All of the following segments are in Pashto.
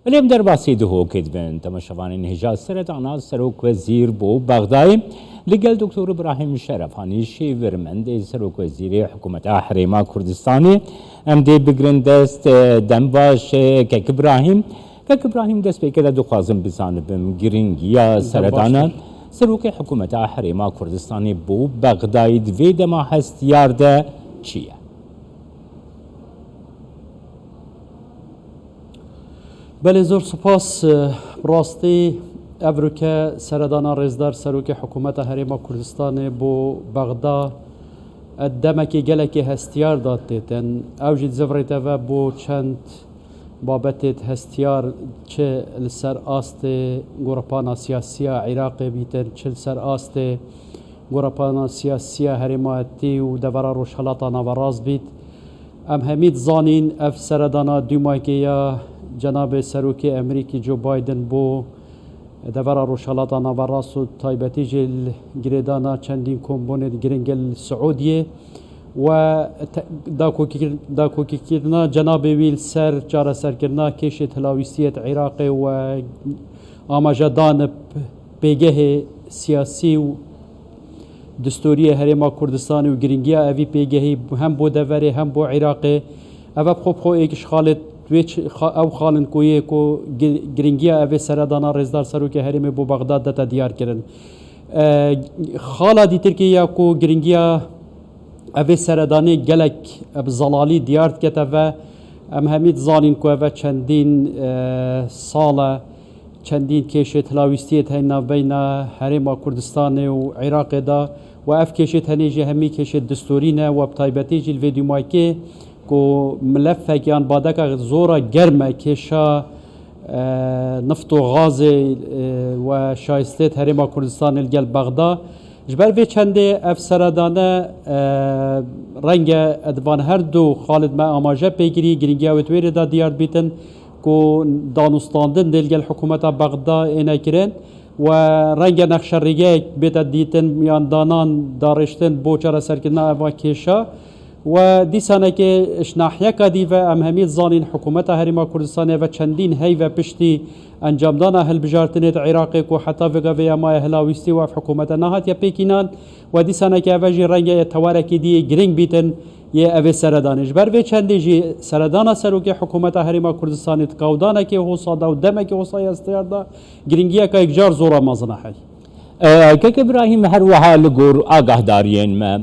اليوم در باسيده هو كدبن تماشوان انهجاز سردانا سروك وزير بو بغداي لقال دكتور إبراهيم شرفاني شيفرمند سروك وزير حكومة حريما كردستاني ام دي بگرن دست دنباش كك إبراهيم دست بكده دخوازم بزانبم گرنگيا سردانا سروك حكومة حريما كردستاني بو بغداي دوی دما هست يارده چیه؟ بله زور سپاس راستی افروکه سردانا رزدار سروک حکومت هریما کردستان بو بغدا دمکی گلکی هستیار داد دیتن اوجید زفریت و بو چند بابتت هستیار چه لسر آست گورپانا سیاسی عراق بیتن چه لسر آست گورپانا سیاسی هریماتی و دورا روشهلاتا نوراز بیت ام همید زانین اف سردانا دوماکیا جناب سروکی امریکی جو بایدن بو دورا روشالاتا نوراس و تایبتی جل گریدانا چندین کمبونت گرنگل سعودیه و داکوکی کرنا جناب ویل سر چاره سر کرنا کش تلاویسیت عراق و آماجدان پیگه سیاسی و دستوری هریما کردستان و گرنگیا اوی پیگه هم بو دوره هم بو عراق او بخوب ایکش خالد او خالن کویه کو گرنگیا اوه سردانا رزدار سروک هرم بو بغداد دتا دیار کرن خالا دی ترکیه کو گرنگیا اوه سردانی گلک اب زلالی دیارت کتا و ام همید زانین کو اوه چندین ساله چندین کشت هلاویستیت هینا بین هرم کردستان و عراق دا و اف کشت هنیجی همی کشت دستورینه و بطایبتی جل ویدیو مایکه کو ملفه که آن بادک زورا گرمه کشا نفط و غاز و شایستت هریما کردستان الگل بغدا جبر وی چنده افسردانه رنگ ادوان هر دو خالد ما آماجه پیگیری گرینگی و تویر دا دیار بیتن کو دانستاندن دلگل حکومت بغدا اینه کرن و رنگ نقشریگه بیت دیتن میان دانان دارشتن بوچار سرکنا و کشا و دیسانه که اشناحیه کدی و ام همید زانین حکومت هریما کردستان و چندین هی و پشتی انجام دانا هل بجارتنیت عراقی کو حتی وگا و امای هلاویستی و حکومت نهات یا پیکینان و دیسانه که اوجی رنگ توارکی دی گرینگ بیتن یه اوی سردانش بر وی چندی جی سردانا سروک حکومت هریما کردستان تقودانه که حوصا دا و دمه که حوصای استیار دا گرینگیه که اکجار زورا مازنه حی که ابراهیم هر وها لگور آگاه دارین ما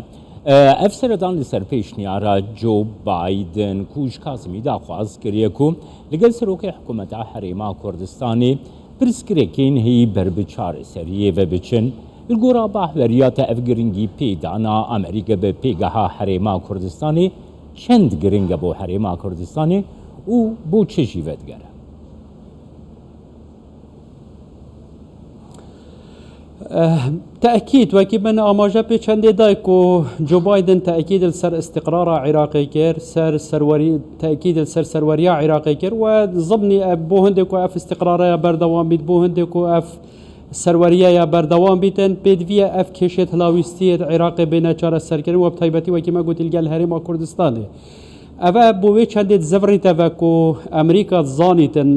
افسردان لسر پیشنیارا جو بایدن کوش کازمی دا خواست کریه کو لگل سروک حکومت حریما کردستانی پرسکرکین هی بربچار سریه و بچن الگورا باحوریات افگرنگی پیدانا امریکا به پیگاه حریما کردستانی چند گرنگ بو حریما کردستانی و بو چه جیوت گره تأكيد وكي من أماجة بيشندي دايكو جو بايدن تأكيد السر استقرار عراقي كير سر سروري تأكيد السر سروريا عراقي كير وضمني بو هندكو اف استقراريا بردوام بيت بو هندكو اف سروريا يا بردوام بيتن بيدفيا اف كيشت هلاويستيت عراقي بين چار سركرين وبطيبتي وكي ما قلت الجال هريما كردستاني أبا بوي چندت زفريت وكو أمريكا زانيتن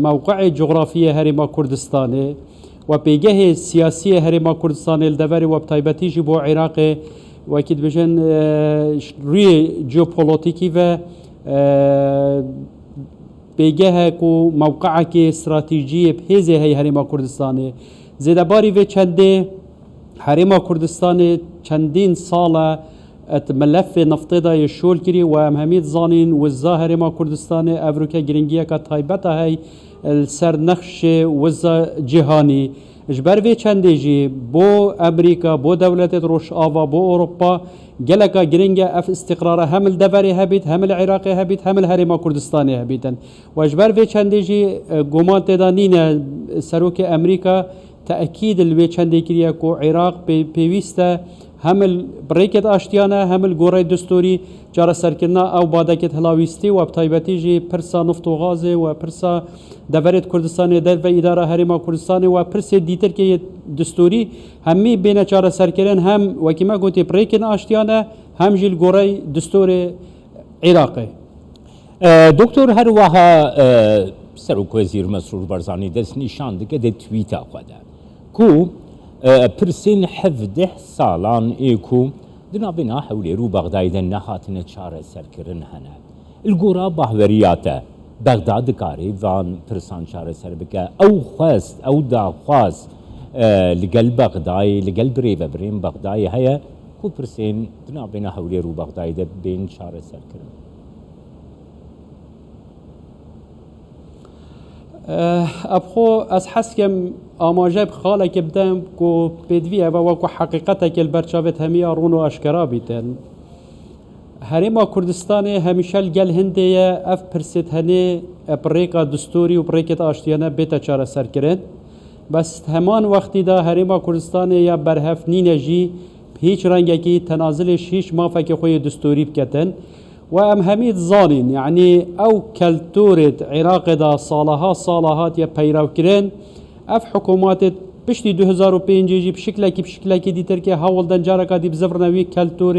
موقع جغرافية هريما كردستاني و پیگه سیاسی هریما کردستان الدوری و بطایبتی جبو عراق و اکید بجن روی جیوپولیتیکی و پیگه کو موقع که استراتیجی بهزه هی هریما کردستان زیده باری و چنده هریما کردستان چندین ساله ات ملف نفطی دا یشول کری و همید زانین وزا هریما کردستان افریقا گرینگیه که طایبت هی سر نقش وزا جهانی جبر وی چنده جی بو امریکا بو دولت روش آوا بو اوروپا گلکا گرینگه اف استقرار هم الدوری هبید هم العراقی هبید هم الهریما کردستانی هبیدن و جبر وی چنده جی گمان تدانین سروک امریکا تأکید الوی چنده کریه کو عراق پیوسته هم بريكت اشتيانا هم الجوري الدستوري جرى سركنا او بادكت هلاويستي وبطيبتي جي برسا نفط وغازي وبرسا دفرت كردستان دل اداره هريما كردستان وبرسا ديتر كي دستوري همي بين جرى سركرين هم وكما قلت بريكت اشتيانا هم جي الجوري دستوري عراقي دكتور هر وها سەرۆک وەزیر مەسرور بەرزانی دەست نیشان دکە دە تویتە خۆدا کو پرسین 17 ساڵان ئێکو دنابێنا حەولێر و بەغدایدە نەهاتنە چارەسەرکردن هەنە الگۆرا باهوەریاتە بەغدا دکاری وان پرسان چارەسەر بکە ئەو خواست ئەو داخواست لەگەل بەغدای لەگەل برێڤەبرێن بەغدای هەیە کو پرسێن دنابێنە هەولێر و بەغدایدە بێن چارەسەرکردن ابخو از حسكم آماجه بخاله که بدم کو بدویه و وکو حقیقته که البرچاوت همی آرون و اشکرا بیتن هرما کردستان همیشه الگل هنده اف پرسید هنه بریکا دستوری و بریکت آشتیانه بیتا چاره سر کرد بس همان وقتی دا هرما کردستان یا برهف نینه جی هیچ رنگه که تنازلش هیچ مافک خوی دستوری بکتن و ام همید زانین یعنی او کلتورت عراق دا صالحات یا پیراو کرن اف حکومات پشتی 2005 جی بشکل کی دیتر که هاول دنجارا کا دی بزفرنوی کلتور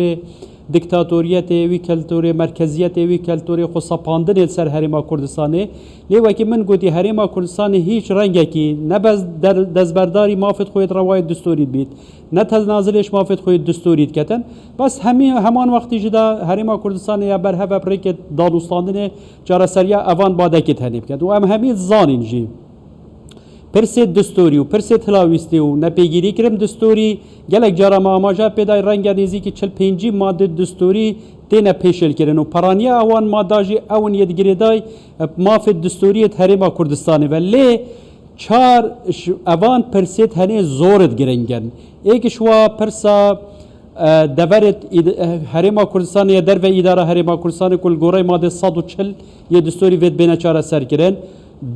دیکتاتوریت وی کلتور مرکزیت وی کلتور خصپاندن سر هرما کردستان لیوا که من گوتی هرما کردستان هیچ رنگه کی نه بس دزبرداری مافت خوید روایت دستوری بیت نه تنازلش مافت خوید دستوری کتن بس همان وقتی جدا هرما کردستان یا برهه بریک دانوستاندن جارا سریا اوان باده کت هنیب کد و ام همید زانین جی پرسید دستوری و پرسید هلاویستی و نپیگیری کرم دستوری گلک جارا ما آماجا پیدای رنگ نیزی که 45 ماده دستوری تینا پیشل کرن و پرانیا اوان ماداجی اون یدگیری دای مافد دستوریت هرما کردستانی ولی چار اوان پرسید هنه زورت گرنگن ایکش وا پرسا دورت هرما کردستان یا در و اداره هرما کردستان کل گوره ماده 140 یه دستوری وید بین چاره سر کرن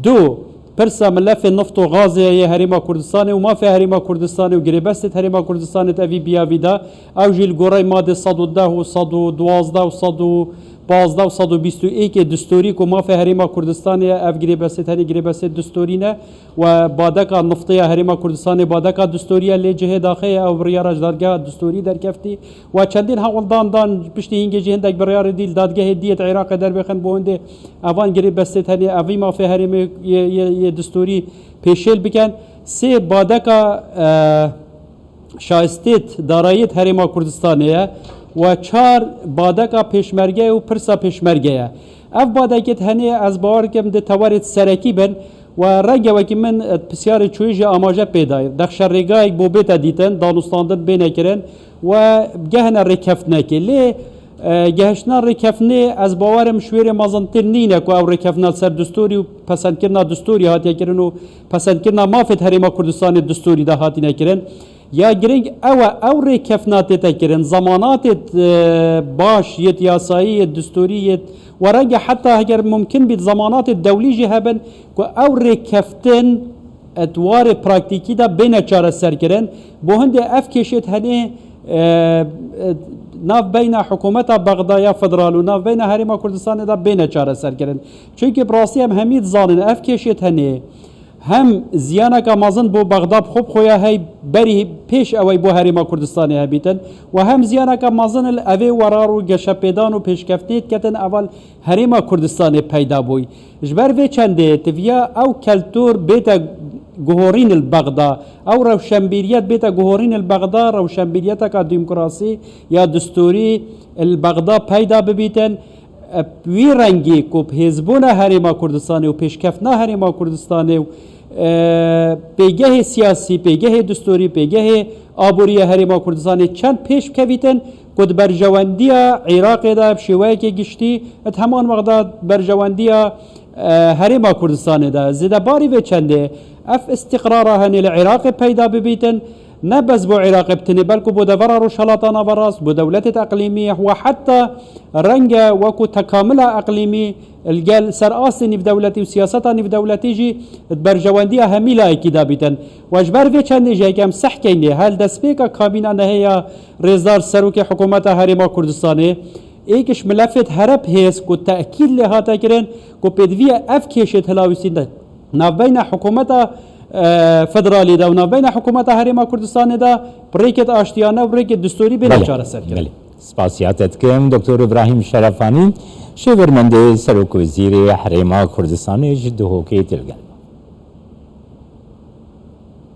دو پرسا ملف نفط و غاز یه هرما کردستان و مافی هرما کردستان و گریبست هرما کردستان تاوی بیاویدا او جیل گوره ماده 110 و 112 و 115 و 121 دستوری که مافی هرما کردستان او گریبست هنی گریبست دستوری نه و بادکا نفطی هرما کردستان بادکا دستوری لی جهه داخل او بریارش دادگاه دستوری در کفتی و چندین حول دان پشتی اینگه جهه دک بریار دیل دادگاه دیت عراق در بخن بونده اوان گریبست هنی اوی مافی هرما دستوری پیشل بکن سه بادکا شایستیت دارایت هرما کردستانیه و چار بادکا پیشمرگه و پرسا پیشمرگه اف بادکت هنی از باور کم ده توارت سرکی بن و رنگه وکی من بسیار چویج آماجه پیدای دخش رگای بو بیتا دیتن دانستاندن بینه کرن و گهنا رکفت نکی لی گهشنا رکفنه از باورم شویر مازنتر نینه که او رکفنا سر دستوری و پسند کرنا دستوری هاتی کرن و پسند کرنا مافت هرما کردستان دستوری ده هاتی نکرن یا گرنگ او رکفنات تکرن زمانات باش یت یاسایی دستوری و رنگ حتی اگر ممکن بید زمانات دولی جهبن که او رکفتن ادوار پراکتیکی دا بین چاره سر کرن بو هنده اف کشید هنه ناف بین حکومت بغداد فدرال و ناف بین هرما کردستان دا بین چاره سر کرن چونکه براستی هم همید زانن اف کشید هنه هم زیانه که مازن بو بغداد خوب خویا هی بری پیش اوی بو هرما کردستانی هبیتن و هم زیانه که مازن الاوی ورار و گشپیدان و پیشکفتیت کتن اول هرما کردستانی پیدا بوی جبر وی چنده تفیا او کلتور بیتا گهورین البغداد او روشنبیریت بیتا گهورین البغداد روشنبیریت که دموکراسی یا دستوری البغداد پیدا ببیتن وی رنگی کو حزبونه هرما کردستانی و پیشکفنا هرما کردستانی و پیگه سیاسی پیگه دستوری پیگه آبوری هرما کردستانی چند پیش کویتن کد برجواندی عراق دا شوی که گشتی ات همان وقت برجواندی هرما کردستانی دا زیده باری و چنده اف استقرار هنی العراق پیدا ببیتن نه بس بو عراق بتني بلکو بو دورا روشالاتانا براس بو دولت اقليمية وحتى رنجا وكو تكامل اقليمي الجال سر آسني في دولتي وسياستاني في دولتي جي برجواندية هميلا اكيدا بيتن واجبر في چند جاي كم صح كيني هل دسبيكا كابينا نهيا ريزدار سروكي حكومتا هرما كردستاني ايكش ملفت هرب هيس كو تأكيد لهاتا كرن كو بدوية اف كيشت هلاوسين ناف بين حكومتا فدرالی دا و بین حکومت هرما کردستان دا بریکت آشتیانه و بریکت دستوری بین چاره سر کرد. سپاسیاتت کم دکتر ابراهیم شرفانی شورمنده سروک وزیر حريما كردستان جدهوكي تلقى